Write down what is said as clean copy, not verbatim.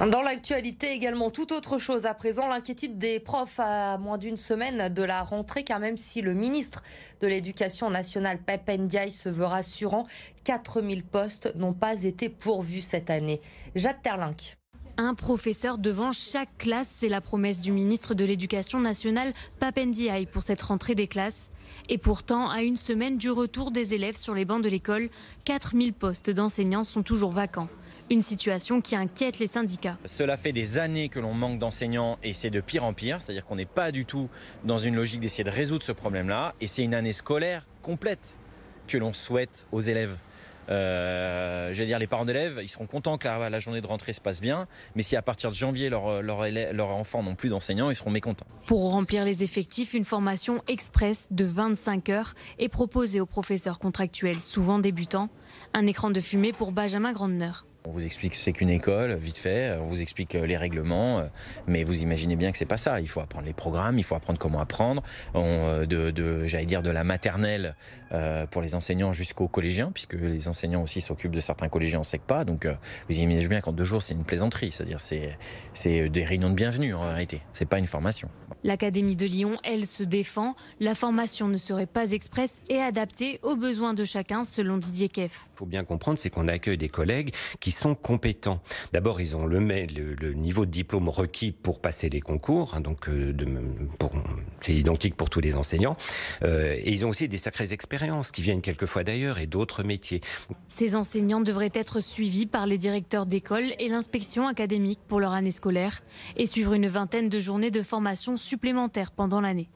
Dans l'actualité également, tout autre chose à présent, l'inquiétude des profs à moins d'une semaine de la rentrée, car même si le ministre de l'Éducation nationale, Pap Ndiaye, se veut rassurant, 4000 postes n'ont pas été pourvus cette année. Jade Terlinck. Un professeur devant chaque classe, c'est la promesse du ministre de l'Éducation nationale, Pap Ndiaye, pour cette rentrée des classes. Et pourtant, à une semaine du retour des élèves sur les bancs de l'école, 4000 postes d'enseignants sont toujours vacants. Une situation qui inquiète les syndicats. Cela fait des années que l'on manque d'enseignants et c'est de pire en pire. C'est-à-dire qu'on n'est pas du tout dans une logique d'essayer de résoudre ce problème-là. Et c'est une année scolaire complète que l'on souhaite aux élèves. Je veux dire, les parents d'élèves, ils seront contents que la journée de rentrée se passe bien. Mais si à partir de janvier, leurs enfants n'ont plus d'enseignants, ils seront mécontents. Pour remplir les effectifs, une formation express de 25 heures est proposée aux professeurs contractuels, souvent débutants. Un écran de fumée pour Benjamin Grandner. On vous explique ce que c'est qu'une école, vite fait, on vous explique les règlements, mais vous imaginez bien que c'est pas ça. Il faut apprendre les programmes, il faut apprendre comment apprendre, j'allais dire de la maternelle pour les enseignants jusqu'aux collégiens, puisque les enseignants aussi s'occupent de certains collégiens en SECPA. Donc vous imaginez bien qu'en 2 jours, c'est une plaisanterie, c'est-à-dire c'est des réunions de bienvenue en réalité, c'est pas une formation. L'Académie de Lyon, elle, se défend. La formation ne serait pas express et adaptée aux besoins de chacun, selon Didier Keff. Il faut bien comprendre, c'est qu'on accueille des collègues qui sont compétents. D'abord, ils ont le niveau de diplôme requis pour passer les concours, hein, donc c'est identique pour tous les enseignants. Et ils ont aussi des sacrées expériences qui viennent quelquefois d'ailleurs et d'autres métiers. Ces enseignants devraient être suivis par les directeurs d'école et l'inspection académique pour leur année scolaire et suivre une vingtaine de journées de formation supplémentaires pendant l'année.